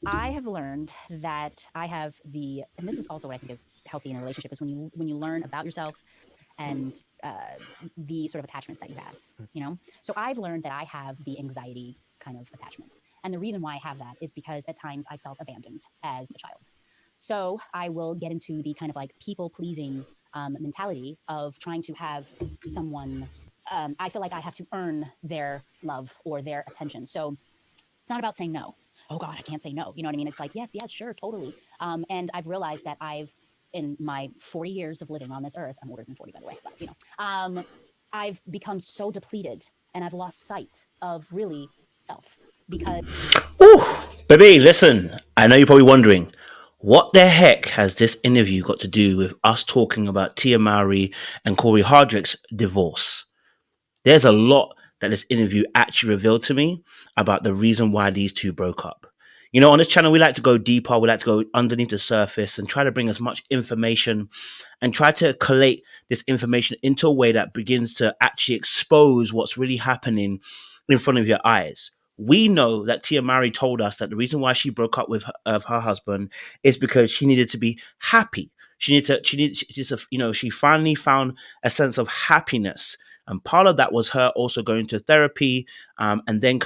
I have learned that I have and this is also what I think is healthy in a relationship, is when you learn about yourself and the sort of attachments that you have, you know? So I've learned that I have the anxiety kind of attachment. And the reason why I have that is because at times I felt abandoned as a child. So I will get into the kind of like people pleasing mentality of trying to have someone. I feel like I have to earn their love or their attention. So it's not about saying no. Oh God, I can't say no. You know what I mean? It's like, yes, yes, sure, totally. And I've realized that in my 40 years of living on this earth, I'm older than 40, by the way, but I've become so depleted and I've lost sight of really self because. Ooh, baby, listen, I know you're probably wondering, what the heck has this interview got to do with us talking about Tia Mowry and Cory Hadrict'S divorce? There's a lot that this interview actually revealed to me about the reason why these two broke up. You know, on this channel, we like to go deeper, we like to go underneath the surface and try to bring as much information and try to collate this information into a way that begins to actually expose what's really happening in front of your eyes. We know that Tia Mowry told us that the reason why she broke up with her husband is because she needed to be happy. She finally found a sense of happiness, and part of that was her also going to therapy, and then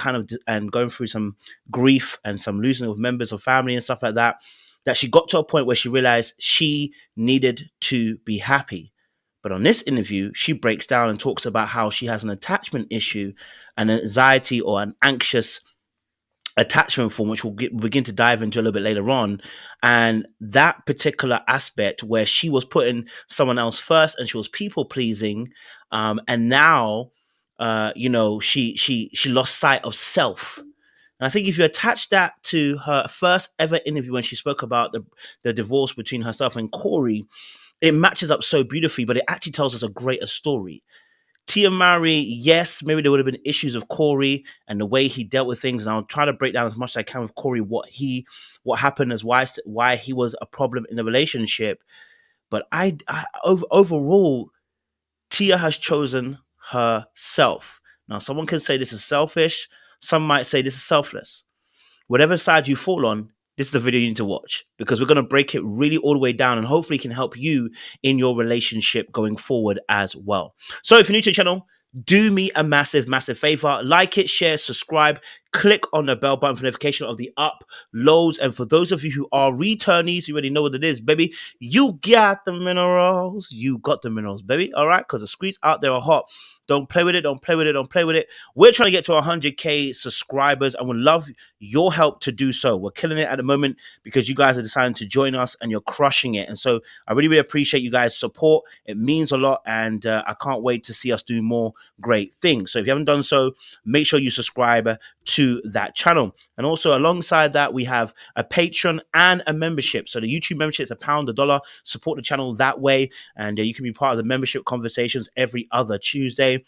and going through some grief and some losing of members of family and stuff like that. That she got to a point where she realized she needed to be happy. But on this interview, she breaks down and talks about how she has an attachment issue, an anxiety or an anxious attachment form, which begin to dive into a little bit later on. And that particular aspect where she was putting someone else first and she was people pleasing, and now, she lost sight of self. And I think if you attach that to her first ever interview when she spoke about the divorce between herself and Cory, it matches up so beautifully, but it actually tells us a greater story. Tia Mowry, yes, maybe there would have been issues of Cory and the way he dealt with things, and I'll try to break down as much as I can with Cory what happened as why he was a problem in the relationship. But overall, Tia has chosen herself. Now, someone can say this is selfish. Some might say this is selfless. Whatever side you fall on, this is the video you need to watch, because we're going to break it really all the way down and hopefully can help you in your relationship going forward as well. So if you're new to the channel, do me a massive, massive favor. Like it, share, subscribe, click on the bell button for notification of the uploads. And for those of you who are returnees, you already know what it is, baby. You got the minerals. You got the minerals, baby. All right? Because the streets out there are hot. Don't play with it. Don't play with it. Don't play with it. We're trying to get to 100K subscribers and would love your help to do so. We're killing it at the moment because you guys are deciding to join us and you're crushing it. And so I really, really appreciate you guys' support. It means a lot. And I can't wait to see us do more great things. So if you haven't done so, make sure you subscribe to that channel. And also alongside that, we have a Patreon and a membership. So the YouTube membership is £1, $1. Support the channel that way. And you can be part of the membership conversations every other Tuesday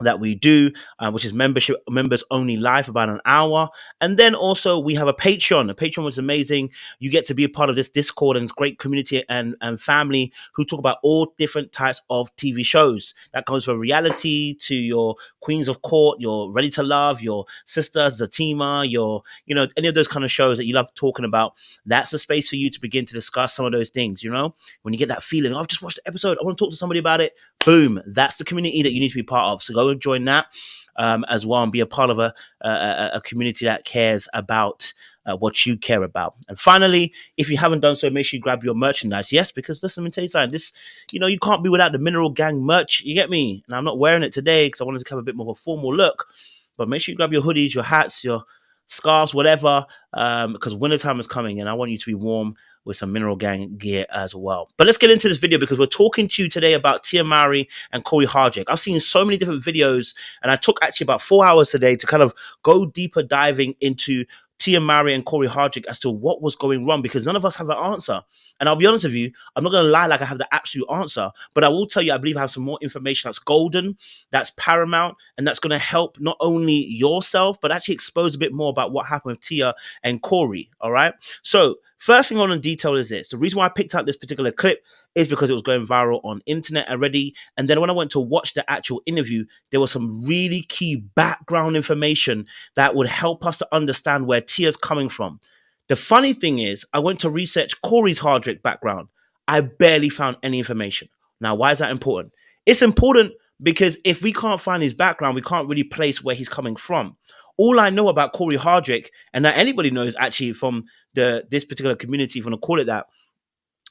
that we do, which is members only live, about an hour. And then also we have a Patreon was amazing. You get to be a part of this Discord and this great community and family who talk about all different types of TV shows. That goes from reality to your Queens of Court, your Ready to Love, your Sister Zatima, any of those kind of shows that you love talking about. That's a space for you to begin to discuss some of those things. When you get that feeling, I've just watched the episode, I want to talk to somebody about it. Boom, that's the community that you need to be part of. So go and join that as well and be a part of a community that cares about what you care about. And finally, if you haven't done so, make sure you grab your merchandise. Yes, because listen, let me tell you something. This, you can't be without the Mineral Gang merch. You get me? And I'm not wearing it today because I wanted to have a bit more of a formal look. But make sure you grab your hoodies, your hats, your scarves, whatever, because wintertime is coming and I want you to be warm with some Mineral Gang gear as well. But let's get into this video because we're talking to you today about Tia Mowry and Cory Hadrict. I've seen so many different videos and I took actually about 4 hours today to kind of go deeper diving into Tia Mowry and Cory Hadrict as to what was going wrong, because none of us have an answer. And I'll be honest with you, I'm not going to lie like I have the absolute answer, but I will tell you, I believe I have some more information that's golden, that's paramount, and that's going to help not only yourself, but actually expose a bit more about what happened with Tia and Cory, all right? So first thing I want to detail is this. The reason why I picked out this particular clip is because it was going viral on internet already. And then when I went to watch the actual interview, there was some really key background information that would help us to understand where Tia's coming from. The funny thing is, I went to research Cory's Hardrick background. I barely found any information. Now, why is that important? It's important because if we can't find his background, we can't really place where he's coming from. All I know about Cory Hardrick, and that anybody knows actually from this particular community, if you want to call it that,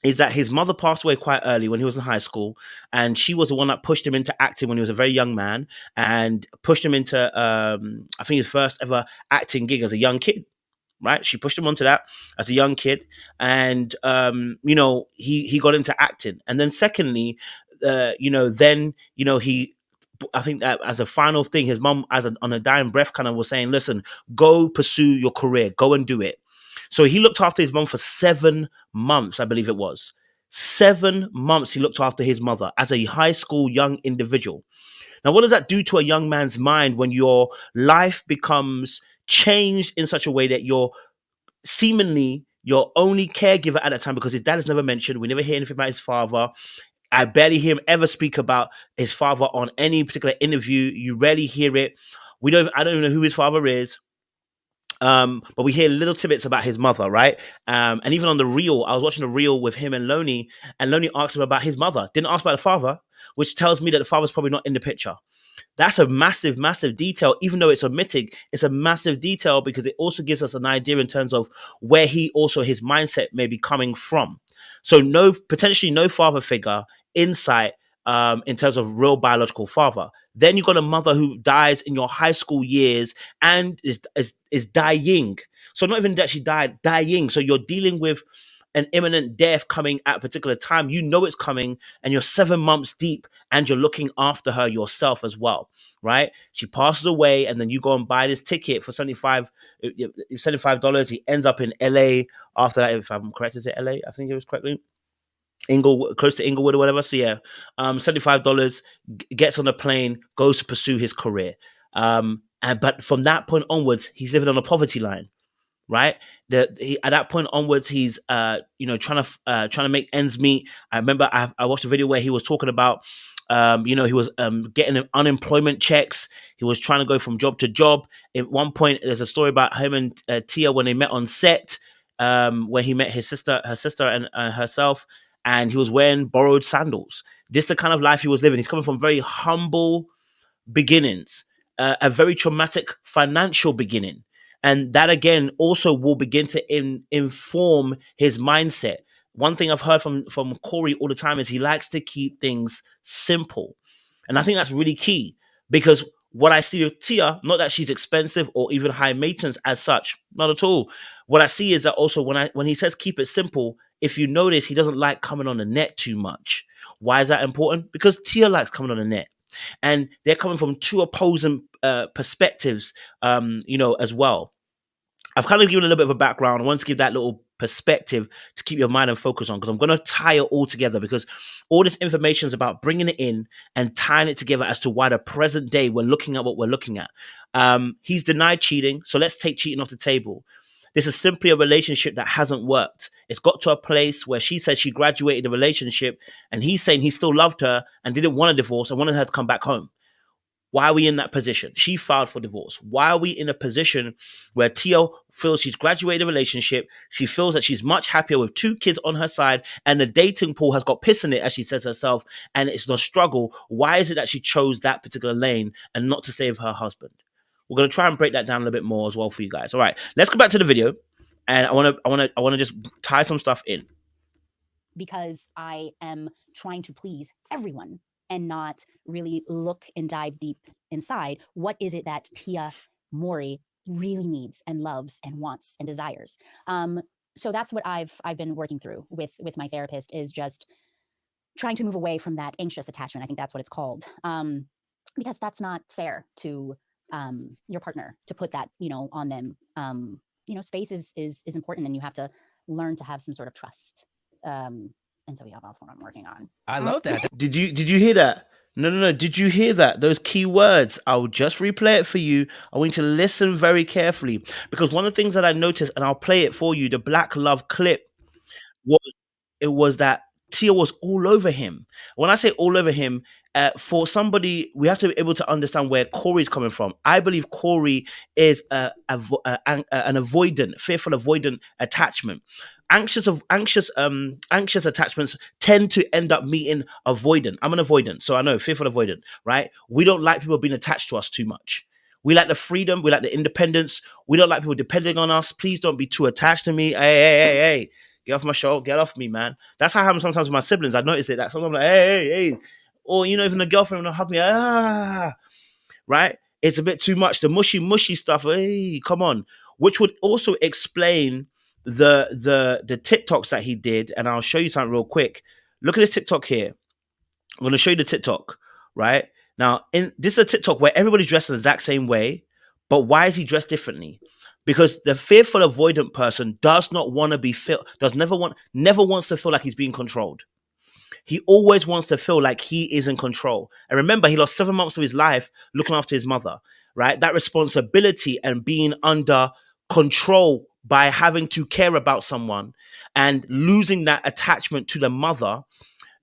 is that his mother passed away quite early when he was in high school, and she was the one that pushed him into acting when he was a very young man, and pushed him into I think his first ever acting gig as a young kid. Right, she pushed him onto that as a young kid, and he got into acting, and then secondly, he. I think that as a final thing, his mom, on a dying breath, kind of was saying, "Listen, go pursue your career, go and do it." So he looked after his mom for 7 months, I believe it was. 7 months he looked after his mother as a high school young individual. Now, what does that do to a young man's mind when your life becomes changed in such a way that you're seemingly your only caregiver at that time, because his dad is never mentioned. We never hear anything about his father. I barely hear him ever speak about his father on any particular interview. You rarely hear it. I don't even know who his father is. But we hear little tidbits about his mother, right? And even on the reel, I was watching the reel with him and Loney asked him about his mother. Didn't ask about the father, which tells me that the father's probably not in the picture. That's a massive, massive detail. Even though it's omitted, it's a massive detail because it also gives us an idea in terms of where his mindset may be coming from. So potentially no father figure, insight, in terms of real biological father. Then you've got a mother who dies in your high school years and is dying. So not even that she died, dying. So you're dealing with an imminent death coming at a particular time. You know it's coming, and you're 7 months deep, and you're looking after her yourself as well, right? She passes away, and then you go and buy this ticket for $75. He ends up in LA after that. If I'm correct, is it LA? I think it was correctly. Close to Inglewood or whatever. So yeah, $75, gets on a plane, goes to pursue his career. But from that point onwards, he's living on a poverty line, right? At that point onwards, he's trying to make ends meet. I remember I watched a video where he was talking about he was getting unemployment checks. He was trying to go from job to job. At one point, there's a story about him and Tia when they met on set, when he met her sister and herself, and he was wearing borrowed sandals. This is the kind of life he was living. He's coming from very humble beginnings, a very traumatic financial beginning. And that again also will begin to inform his mindset. One thing I've heard from Cory all the time is he likes to keep things simple. And I think that's really key, because what I see with Tia, not that she's expensive or even high maintenance as such, not at all. What I see is that also when he says keep it simple, if you notice, he doesn't like coming on the net too much. Why is that important? Because Tia likes coming on the net, and they're coming from two opposing perspectives, as well. I've kind of given a little bit of a background. I want to give that little perspective to keep your mind and focus on, because I'm going to tie it all together, because all this information is about bringing it in and tying it together as to why the present day we're looking at what we're looking at. He's denied cheating, so let's take cheating off the table. This is simply a relationship that hasn't worked. It's got to a place where she says she graduated the relationship, and he's saying he still loved her and didn't want a divorce and wanted her to come back home. Why are we in that position? She filed for divorce. Why are we in a position where Tia feels she's graduated a relationship? She feels that she's much happier with 2 kids on her side, and the dating pool has got piss in it, as she says herself, and it's a struggle. Why is it that she chose that particular lane and not to stay with her husband? We're going to try and break that down a little bit more as well for you guys. All right, let's go back to the video, and I want to just tie some stuff in. Because I am trying to please everyone and not really look and dive deep inside. What is it that Tia Mowry really needs and loves and wants and desires? So that's what I've been working through with my therapist, is just trying to move away from that anxious attachment. I think that's what it's called, because that's not fair to your partner to put that on them. Space is important, and you have to learn to have some sort of trust. And so yeah, that's what I'm working on. I love that. Did you hear that? No. Did you hear that? Those key words. I'll just replay it for you. I want you to listen very carefully, because one of the things that I noticed, and I'll play it for you, the Black Love clip, was that Tia was all over him. When I say all over him, for somebody, we have to be able to understand where Cory's coming from. I believe Cory is an avoidant, fearful avoidant attachment. Anxious attachments tend to end up meeting avoidant. I'm an avoidant, so I know fearful avoidant, right? We don't like people being attached to us too much. We like the freedom, we like the independence. We don't like people depending on us. Please don't be too attached to me. Hey. Get off my shoulder, get off me, man. That's how I happen sometimes with my siblings. I notice it that sometimes I'm like, hey. Or, even the girlfriend will hug me, right? It's a bit too much. The mushy stuff, hey, come on. Which would also explain the TikToks that he did. And I'll show you something real quick. Look at this TikTok here. I'm going to show you the TikTok, right? Now, this is a TikTok where everybody's dressed the exact same way, but why is he dressed differently? Because the fearful avoidant person does not want to be never wants to feel like he's being controlled. He always wants to feel like he is in control. And remember, he lost 7 months of his life looking after his mother, right? That responsibility and being under control by having to care about someone and losing that attachment to the mother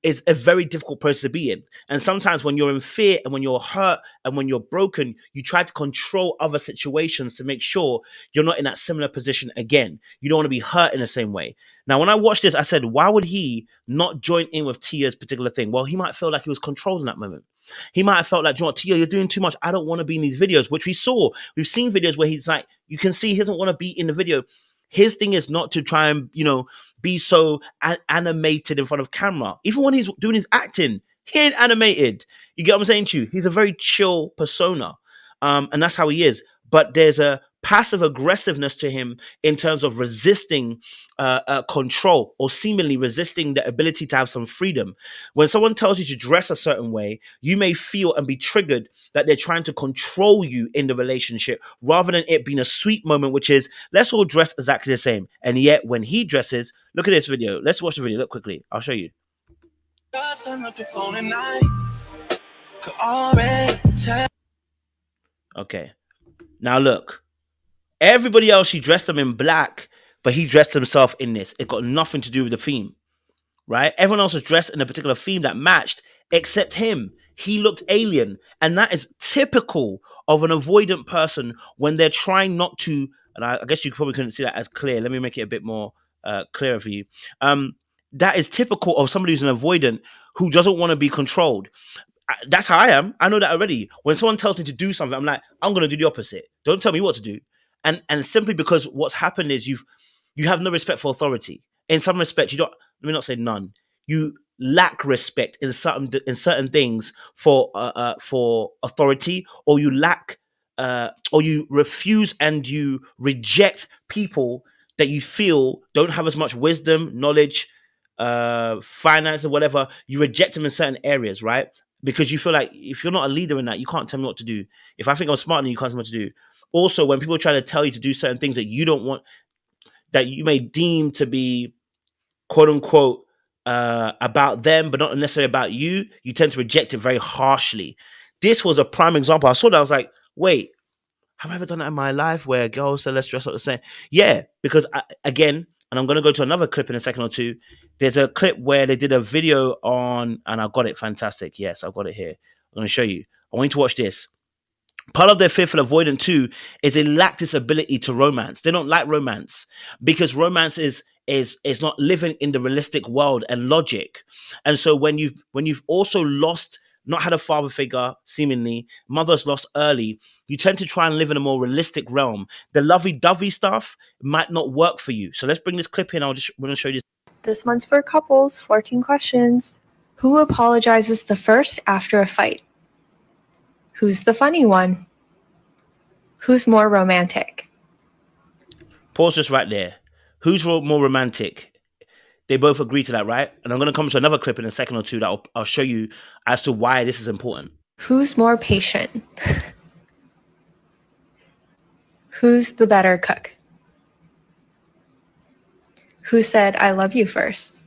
is a very difficult process to be in. And sometimes when you're in fear and when you're hurt and when you're broken, you try to control other situations to make sure you're not in that similar position again. You don't want to be hurt in the same way. Now, when I watched this, I said, why would he not join in with Tia's particular thing? Well, he might feel like he was controlled in that moment. He might have felt like, you know what, Tia, you're doing too much. I don't want to be in these videos, which we saw. We've seen videos where he's like, you can see he doesn't want to be in the video. His thing is not to try and, be so animated in front of camera. Even when he's doing his acting, he ain't animated. You get what I'm saying to you? He's a very chill persona. And that's how he is. But there's a passive aggressiveness to him in terms of resisting control or seemingly resisting the ability to have some freedom. When someone tells you to dress a certain way, you may feel and be triggered that they're trying to control you in the relationship rather than it being a sweet moment, which is, let's all dress exactly the same. And yet when he dresses, look at this video. Let's watch the video. Look quickly. I'll show you. Okay. Now look. Everybody else, she dressed them in black, but he dressed himself in this. It got nothing to do with the theme, right? Everyone else was dressed in a particular theme that matched, except him. He looked alien. And that is typical of an avoidant person when they're trying not to, and I guess you probably couldn't see that as clear. Let me make it a bit more clearer for you. That is typical of somebody who's an avoidant who doesn't want to be controlled. That's how I am. I know that already. When someone tells me to do something, I'm like, I'm going to do the opposite. Don't tell me what to do. And simply because what's happened is you have no respect for authority. In some respects, you don't. Let me not say none. You lack respect in certain things for authority, or you lack, or you refuse and you reject people that you feel don't have as much wisdom, knowledge, finance, or whatever. You reject them in certain areas, right? Because you feel like if you're not a leader in that, you can't tell me what to do. If I think I'm smarter than you, can't tell me what to do. Also, when people try to tell you to do certain things that you don't want, that you may deem to be quote unquote about them, but not necessarily about you, you tend to reject it very harshly. This was a prime example. I saw that. I was like, wait, have I ever done that in my life where girls say, let's dress up the same? Yeah, because again, and I'm going to go to another clip in a second or two. There's a clip where they did a video on, and I got it. Fantastic. Yes, I've got it here. I'm going to show you. I want you to watch this. Part of their fearful avoidant too is they lack this ability to romance. They don't like romance because romance is not living in the realistic world and logic. And so when you've also lost, not had a father figure, seemingly mother's lost early, you tend to try and live in a more realistic realm. The lovey-dovey stuff might not work for you. So let's bring this clip in. We're going to show you this. This one's for couples. 14 questions. Who apologizes the first after a fight? Who's the funny one? Who's more romantic? Pause just right there. Who's more romantic? They both agree to that, right? And I'm going to come to another clip in a second or two that I'll show you as to why this is important. Who's more patient? Who's the better cook? Who said, I love you first?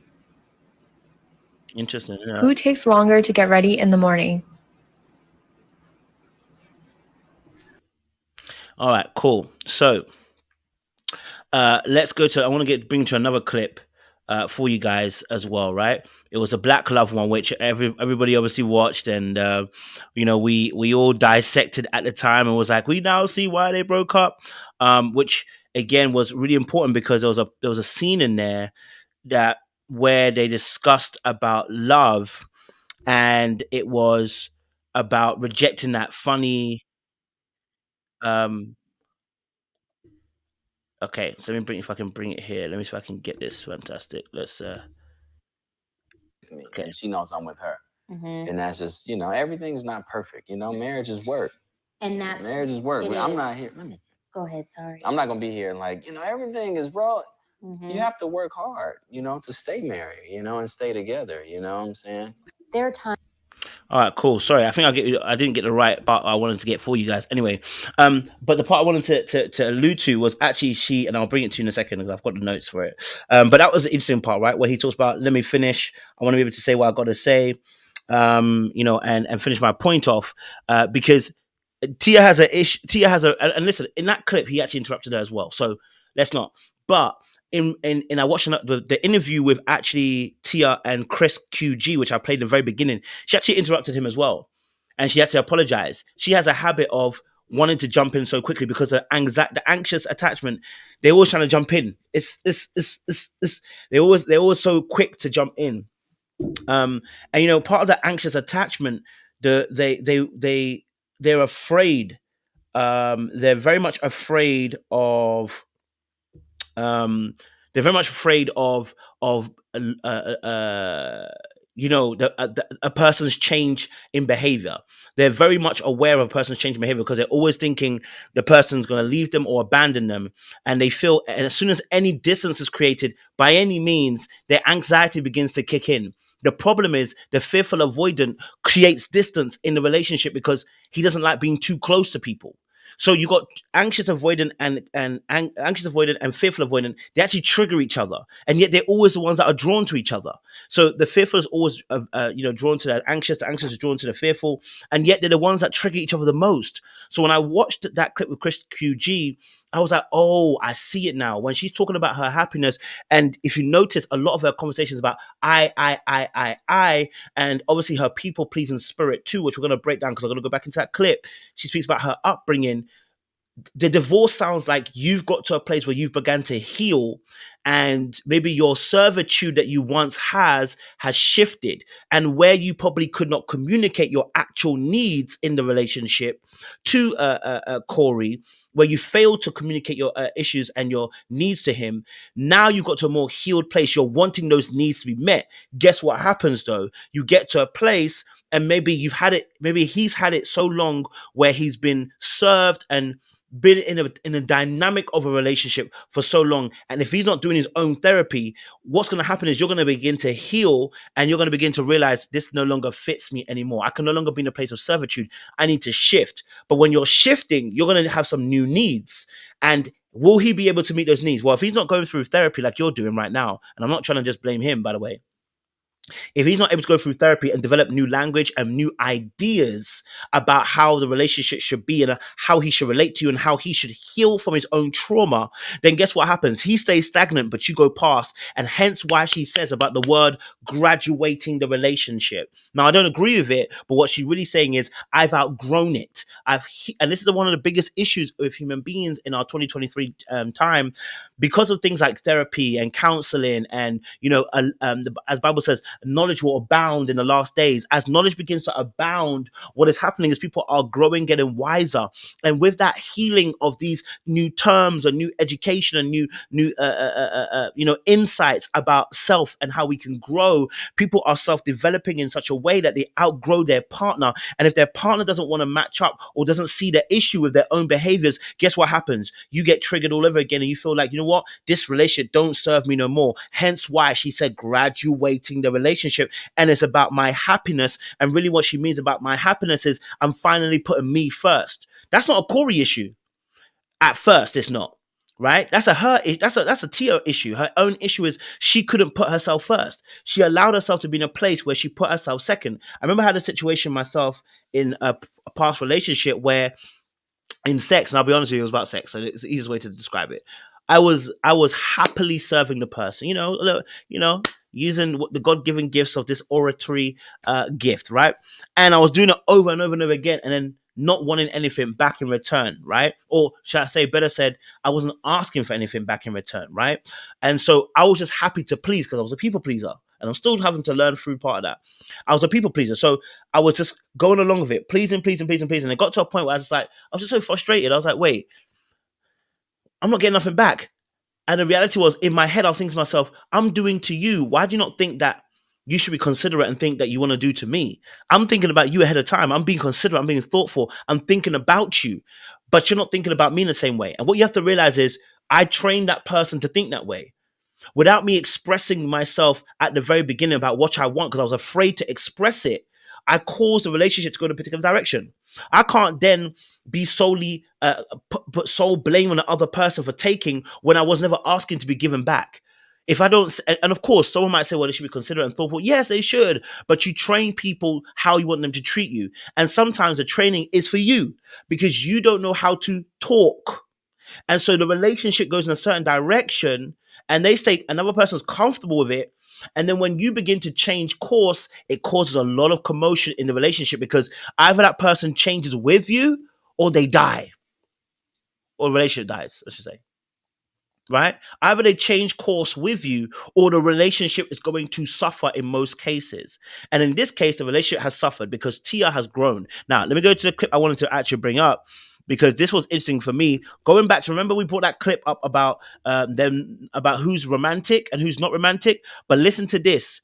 Interesting. Yeah. Who takes longer to get ready in the morning? All right, cool. So let's go to, I want to bring to another clip for you guys as well, right? It was a Black Love one, which everybody obviously watched, and we all dissected at the time and was like, we now see why they broke up, which again was really important because there was a scene in there that where they discussed about love, and it was about rejecting that funny. Um, okay, so let me bring if I can bring it here. Let me see if I can get this. Fantastic. Let's. Me, Okay. and she knows I'm with her, and that's just everything's not perfect. Marriage is work, And that's marriage is work. I'm not here. Let me go ahead. Sorry. I'm not gonna be here and everything is bro. You have to work hard, to stay married, and stay together. You know what I'm saying? There are times. All right, cool. Sorry, I think I didn't get the right part I wanted to get for you guys. Anyway, but the part I wanted to allude to was actually she, and I'll bring it to you in a second because I've got the notes for it. But that was the interesting part, right, where he talks about let me finish. I want to be able to say what I got to say, and finish my point off, because Tia has a issue. Tia has a, and listen, in that clip he actually interrupted her as well. So let's not. But in I watched the interview with actually Tia and Chris QG, which I played in the very beginning, she actually interrupted him as well, and she had to apologize. She has a habit of wanting to jump in so quickly because of the anxious attachment. They're always trying to jump in. They're always so quick to jump in. And part of the anxious attachment, they're afraid. They're very much afraid of they're very much afraid of a person's change in behavior. They're very much aware of a person's change in behavior because they're always thinking the person's going to leave them or abandon them, and they feel, and as soon as any distance is created by any means, their anxiety begins to kick in. The problem is the fearful avoidant creates distance in the relationship because he doesn't like being too close to people. So you got anxious avoidant and anxious avoidant and fearful avoidant. They actually trigger each other, and yet they're always the ones that are drawn to each other. So the fearful is always drawn to the anxious is drawn to the fearful, and yet they're the ones that trigger each other the most. So when I watched that clip with Chris QG, I was like, oh, I see it now. When she's talking about her happiness, and if you notice, a lot of her conversations about I, and obviously her people pleasing spirit too, which we're going to break down because I'm going to go back into that clip. She speaks about her upbringing. The divorce sounds like you've got to a place where you've begun to heal, and maybe your servitude that you once has shifted, and where you probably could not communicate your actual needs in the relationship to Cory, where you failed to communicate your issues and your needs to him. Now you've got to a more healed place. You're wanting those needs to be met. Guess what happens though? You get to a place, and maybe he's had it so long where he's been served and been in a dynamic of a relationship for so long, and if he's not doing his own therapy, what's going to happen is you're going to begin to heal, and you're going to begin to realize this no longer fits me anymore. I can no longer be in a place of servitude. I need to shift. But when you're shifting, you're going to have some new needs, and will he be able to meet those needs? Well, if he's not going through therapy like you're doing right now, and I'm not trying to just blame him, by the way, if he's not able to go through therapy and develop new language and new ideas about how the relationship should be, and how he should relate to you, and how he should heal from his own trauma, then guess what happens? He stays stagnant, but you go past. And hence why she says about the word graduating the relationship. Now, I don't agree with it, but what she's really saying is, I've outgrown it. And this is one of the biggest issues with human beings in our 2023 time, because of things like therapy and counseling, and as Bible says, knowledge will abound in the last days. As knowledge begins to abound, what is happening is people are growing, getting wiser, and with that healing of these new terms and new education and new insights about self and how we can grow, people are self-developing in such a way that they outgrow their partner. And if their partner doesn't want to match up or doesn't see the issue with their own behaviors, guess what happens? You get triggered all over again, and you feel like, you know what, this relationship don't serve me no more. Hence why she said graduating the relationship, and it's about my happiness. And really what she means about my happiness is I'm finally putting me first. That's not a Cory issue. At first, it's not. Right? That's a Tia issue. Her own issue is she couldn't put herself first. She allowed herself to be in a place where she put herself second. I remember I had a situation myself in a past relationship where, in sex, and I'll be honest with you, it was about sex, so it's the easiest way to describe it. I was happily serving the person, using the God-given gifts of this oratory gift, right? And I was doing it over and over and over again, and then not wanting anything back in return, right? Or should I say, better said, I wasn't asking for anything back in return, right? And so I was just happy to please because I was a people pleaser, and I'm still having to learn through part of that. I was a people pleaser, so I was just going along with it, pleasing. And it got to a point where I was just so frustrated. I was like, wait, I'm not getting nothing back. And the reality was, in my head, I was thinking to myself, I'm doing to you. Why do you not think that you should be considerate and think that you want to do to me? I'm thinking about you ahead of time. I'm being considerate. I'm being thoughtful. I'm thinking about you. But you're not thinking about me in the same way. And what you have to realize is I trained that person to think that way without me expressing myself at the very beginning about what I want because I was afraid to express it. I caused the relationship to go in a particular direction. I can't then be solely put sole blame on the other person for taking when I was never asking to be given back. If I don't, and of course, someone might say, well, they should be considerate and thoughtful. Yes, they should. But you train people how you want them to treat you. And sometimes the training is for you because you don't know how to talk. And so the relationship goes in a certain direction and another person's comfortable with it. And then when you begin to change course, it causes a lot of commotion in the relationship because either that person changes with you or they die. Or the relationship dies, I should say. Right? Either they change course with you or the relationship is going to suffer in most cases. And in this case, the relationship has suffered because Tia has grown. Now, let me go to the clip I wanted to actually bring up because this was interesting for me. Going back to, remember we brought that clip up about them, about who's romantic and who's not romantic. But listen to this.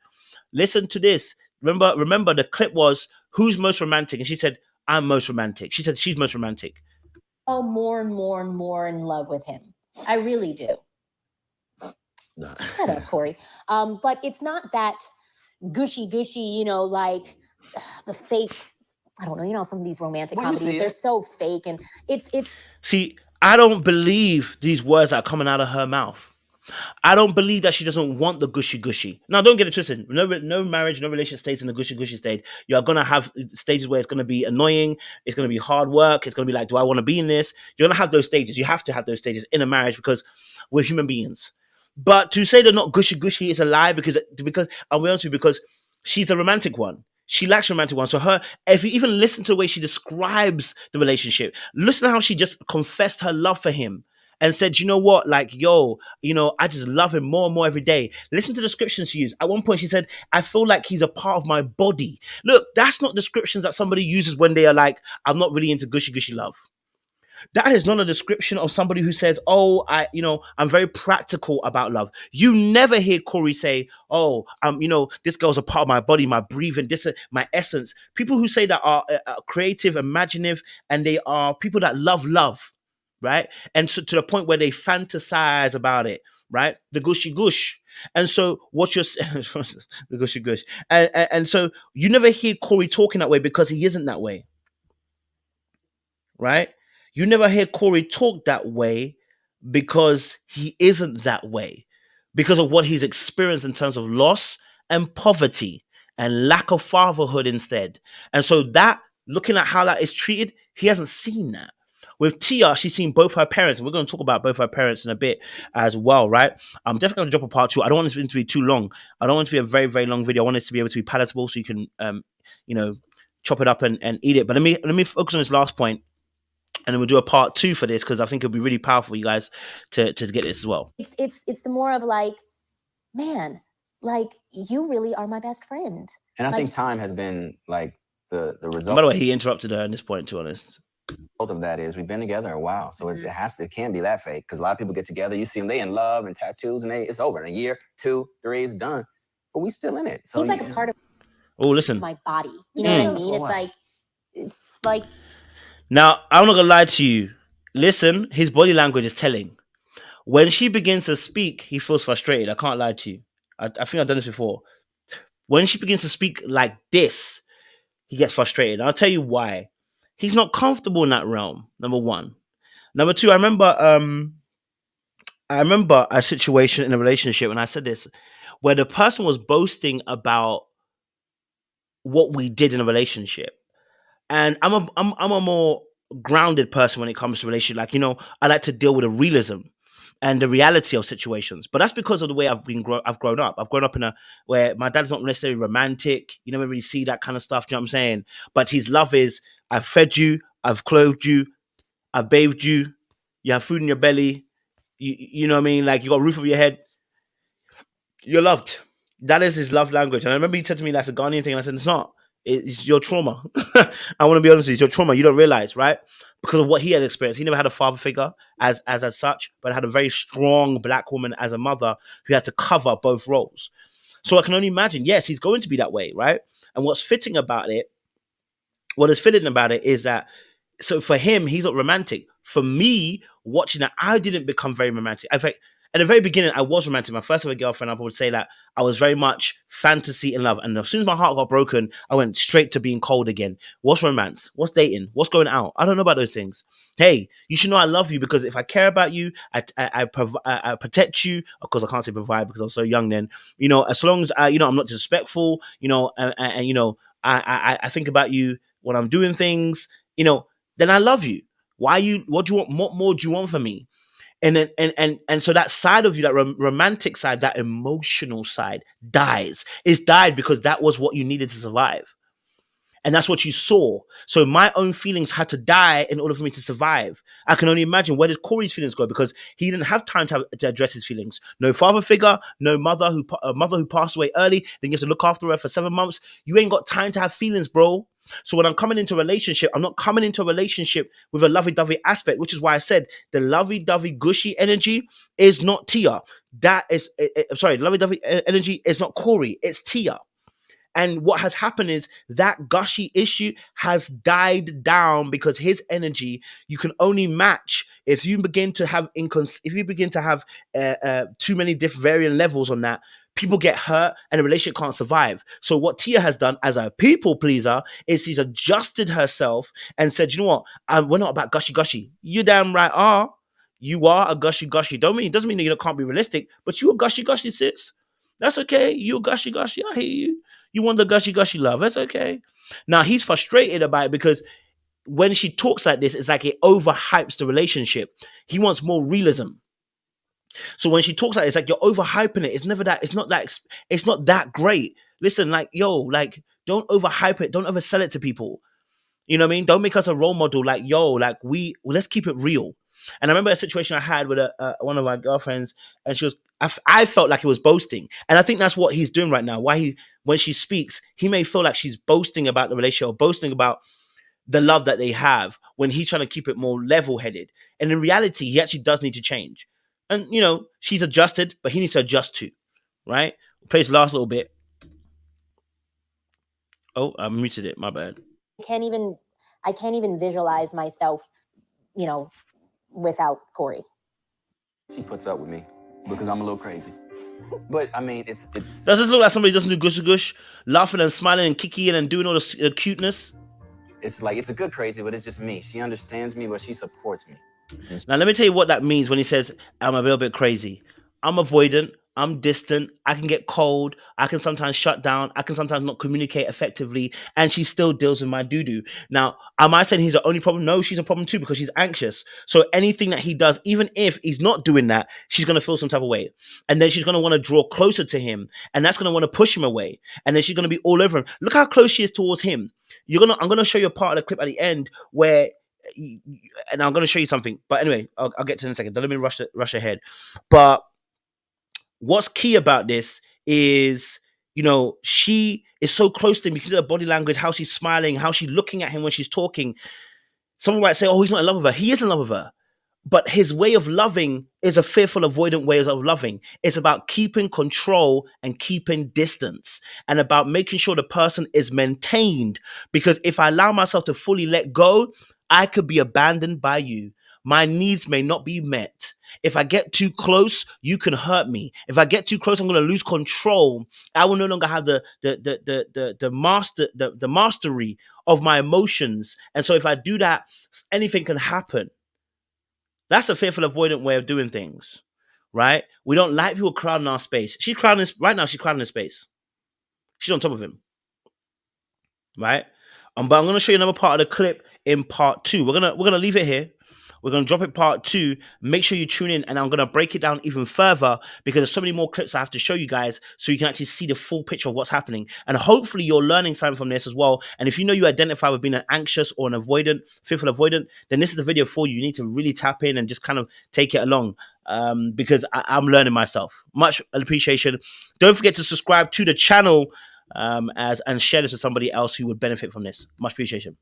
Listen to this. Remember the clip was who's most romantic? And she said, I'm most romantic. She said she's most romantic. Oh, more and more and more in love with him. I really do. No. Shut up, Cory. But it's not that gushy, like the fake. I don't know. Some of these romantic comedies, they're so fake, and it's. See, I don't believe these words that are coming out of her mouth. I don't believe that she doesn't want the gushy. Now, don't get it twisted. No marriage, no relationship stays in the gushy stage. You are going to have stages where it's going to be annoying. It's going to be hard work. It's going to be like, do I want to be in this? You're going to have those stages. You have to have those stages in a marriage because we're human beings. But to say they're not gushy is a lie because I'll be honest with you, because she's the romantic one. She lacks romantic one. So if you even listen to the way she describes the relationship, listen to how she just confessed her love for him and said, you know what, like, I just love him more and more every day. Listen to the descriptions she used. At one point, she said, I feel like he's a part of my body. Look, that's not descriptions that somebody uses when they are like, I'm not really into gushy love. That is not a description of somebody who says, oh, I'm very practical about love. You never hear Cory say, oh, this girl's a part of my body, my breathing, my essence. People who say that are creative, imaginative, and they are people that love. Right? And so to the point where they fantasize about it, right? The gushy gush. And so what you're saying, the gushy gush. And so you never hear Cory talking that way because he isn't that way. Right? You never hear Cory talk that way because he isn't that way. Because of what he's experienced in terms of loss and poverty and lack of fatherhood instead. And so that, looking at how that is treated, he hasn't seen that. With Tia, she's seen both her parents. And we're going to talk about both her parents in a bit as well, right? I'm definitely going to drop a part 2. I don't want this to be too long. I don't want it to be a very, very long video. I want it to be able to be palatable so you can, chop it up and eat it. But let me focus on this last point, and then we'll do a part 2 for this because I think it'll be really powerful for you guys to get this as well. It's the more of like, man, like you really are my best friend. And I think time has been like the result. And by the way, he interrupted her at this point, to be honest. Of that is we've been together a while, so it can't be that fake because a lot of people get together, you see them, they in love and tattoos, and it's over in a year, 2, 3, it's done, but we still in it. So he's like a part of my body, you know what I mean? It's like now I'm not gonna lie to you, listen, his body language is telling. When she begins to speak, he feels frustrated. I can't lie to you. I think I've done this before. When she begins to speak like this, he gets frustrated. I'll tell you why. He's not comfortable in that realm, number one. Number two, I remember a situation in a relationship, and I said this, where the person was boasting about what we did in a relationship. And I'm a more grounded person when it comes to relationship. Like, I like to deal with a realism. and the reality of situations. But that's because of the way I've grown up. I've grown up in a where my dad's not necessarily romantic. You never really see that kind of stuff. Do you know what I'm saying? But his love is, I've fed you, I've clothed you, I've bathed you, you have food in your belly, you know what I mean? Like, you got a roof over your head, you're loved. That is his love language. And I remember he said to me, that's a Ghanaian thing. And I said, it's not. It's your trauma. I want to be honest with you. It's your trauma. You don't realize, right? Because of what he had experienced. He never had a father figure as such, but had a very strong black woman as a mother who had to cover both roles. So I can only imagine, yes, he's going to be that way, right? And what is fitting about it is that, so for him, he's not romantic. For me, watching that, I didn't become very romantic. In fact, at the very beginning, I was romantic. My first ever girlfriend, I would say that I was very much fantasy in love. And as soon as my heart got broken, I went straight to being cold again. What's romance? What's dating? What's going out? I don't know about those things. Hey, you should know I love you, because if I care about you, I protect you. Of course, I can't say provide because I was so young then. You know, as long as I'm not disrespectful, and you know, I think about you when I'm doing things, then I love you. What do you want? What more do you want from me? And then and so that side of you, that romantic side, that emotional side dies. It's died because that was what you needed to survive. And that's what you saw. So my own feelings had to die in order for me to survive. I can only imagine, where did Cory's feelings go? Because he didn't have time to address his feelings. No father figure, no mother who passed away early. Then you have to look after her for 7 months. You ain't got time to have feelings, bro. So when I'm coming into a relationship, I'm not coming into a relationship with a lovey-dovey aspect, which is why I said the lovey-dovey gushy energy is not Tia. Lovey-dovey energy is not Cory, it's Tia. And what has happened is that gushy issue has died down, because his energy you can only match if you begin to have too many different varying levels on that. People get hurt and the relationship can't survive. So what Tia has done as a people pleaser is she's adjusted herself and said, you know what? We're not about gushy gushy. You damn right are. You are a gushy gushy. It doesn't mean that you can't be realistic, but you a gushy gushy, sis. That's okay. You a gushy gushy. I hear you. You want the gushy gushy love. That's okay. Now he's frustrated about it because when she talks like this, it's like it overhypes the relationship. He wants more realism. So when she talks like it's like you're overhyping it. It's never that. It's not that great. Listen, don't overhype it. Don't oversell it to people. You know what I mean? Don't make us a role model. Let's keep it real. And I remember a situation I had with one of my girlfriends, and I felt like it was boasting. And I think that's what he's doing right now. When she speaks, he may feel like she's boasting about the relationship, or boasting about the love that they have, when he's trying to keep it more level-headed. And in reality, he actually does need to change. And, she's adjusted, but he needs to adjust too, right? Play this last little bit. Oh, I muted it. My bad. I can't even visualize myself, without Cory. She puts up with me because I'm a little crazy. But I mean, it's. Does this look like somebody doesn't do gush gush, laughing and smiling and kicking and doing all the cuteness? It's like, it's a good crazy, but it's just me. She understands me, but she supports me. Now, let me tell you what that means when he says, I'm a little bit crazy. I'm avoidant. I'm distant. I can get cold. I can sometimes shut down. I can sometimes not communicate effectively. And she still deals with my doo-doo. Now, am I saying he's the only problem? No, she's a problem too, because she's anxious. So anything that he does, even if he's not doing that, she's going to feel some type of way. And then she's going to want to draw closer to him. And that's going to want to push him away. And then she's going to be all over him. Look how close she is towards him. I'm going to show you a part of the clip at the end where, and I'm going to show you something. But anyway, I'll get to it in a second. Don't let me rush ahead. But what's key about this is, she is so close to him. You can see her body language, how she's smiling, how she's looking at him when she's talking. Someone might say, oh, he's not in love with her. He is in love with her. But his way of loving is a fearful, avoidant way of loving. It's about keeping control and keeping distance, and about making sure the person is maintained. Because if I allow myself to fully let go, I could be abandoned by you. My needs may not be met. If I get too close, you can hurt me. If I get too close, I'm going to lose control. I will no longer have the mastery of my emotions. And so if I do that, anything can happen. That's a fearful, avoidant way of doing things, right? We don't like people crowding our space. She's crowding right now. She's crowding his space. She's on top of him, right? But I'm going to show you another part of the clip in part 2. We're gonna leave it here. We're going to drop it part 2. Make sure you tune in, and I'm going to break it down even further because there's so many more clips I have to show you guys so you can actually see the full picture of what's happening. And hopefully you're learning something from this as well. And if you know you identify with being an anxious or an avoidant, fearful avoidant, then this is the video for you. You need to really tap in and just kind of take it along. Because I'm learning myself. Much appreciation. Don't forget to subscribe to the channel and share this with somebody else who would benefit from this. Much appreciation.